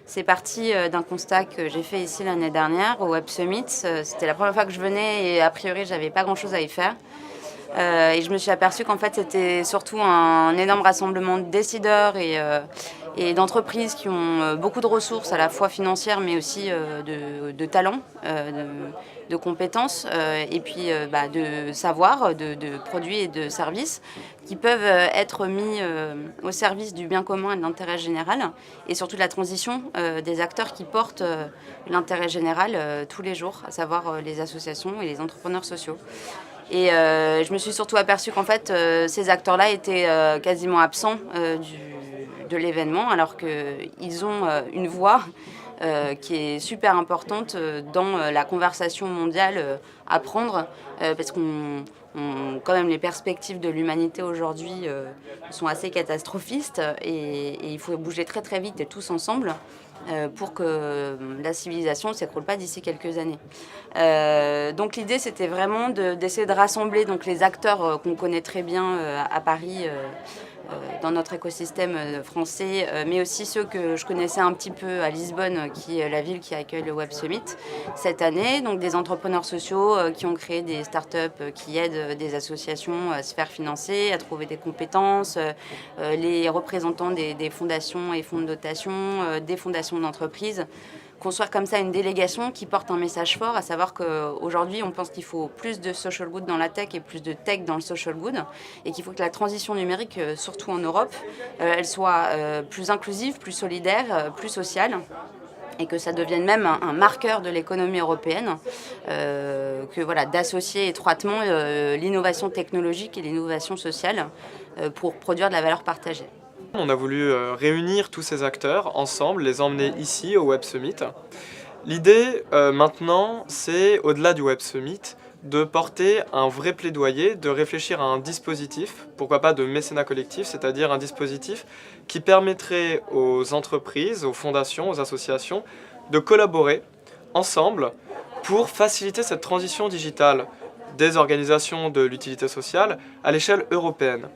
C'est parti d'un constat que j'ai fait ici l'année dernière au Web Summit. C'était la première fois que je venais et a priori j'avais pas grand chose à y faire. Et je me suis aperçue qu'en fait c'était surtout un énorme rassemblement de décideurs et d'entreprises qui ont beaucoup de ressources à la fois financières mais aussi de talents, de compétences et puis de savoir, de produits et de services qui peuvent être mis au service du bien commun et de l'intérêt général et surtout de la transition des acteurs qui portent l'intérêt général tous les jours, à savoir les associations et les entrepreneurs sociaux. Et je me suis surtout aperçue qu'en fait, ces acteurs-là étaient quasiment absents de l'événement, alors qu'ils ont une voix qui est super importante dans la conversation mondiale à prendre, parce quand même les perspectives de l'humanité aujourd'hui sont assez catastrophistes et il faut bouger très très vite et tous ensemble pour que la civilisation ne s'écroule pas d'ici quelques années. Donc l'idée c'était vraiment d'essayer de rassembler donc, les acteurs qu'on connaît très bien à Paris, dans notre écosystème français, mais aussi ceux que je connaissais un petit peu à Lisbonne, qui est la ville qui accueille le Web Summit cette année. Donc des entrepreneurs sociaux qui ont créé des startups qui aident des associations à se faire financer, à trouver des compétences, les représentants des fondations et fonds de dotation, des fondations d'entreprises. Construire comme ça une délégation qui porte un message fort, à savoir qu'aujourd'hui on pense qu'il faut plus de social good dans la tech et plus de tech dans le social good et qu'il faut que la transition numérique, surtout en Europe, elle soit plus inclusive, plus solidaire, plus sociale et que ça devienne même un marqueur de l'économie européenne, que voilà, d'associer étroitement l'innovation technologique et l'innovation sociale pour produire de la valeur partagée. On a voulu réunir tous ces acteurs ensemble, les emmener ici au Web Summit. L'idée maintenant, c'est, au-delà du Web Summit, de porter un vrai plaidoyer, de réfléchir à un dispositif, pourquoi pas de mécénat collectif, c'est-à-dire un dispositif qui permettrait aux entreprises, aux fondations, aux associations de collaborer ensemble pour faciliter cette transition digitale des organisations de l'utilité sociale à l'échelle européenne.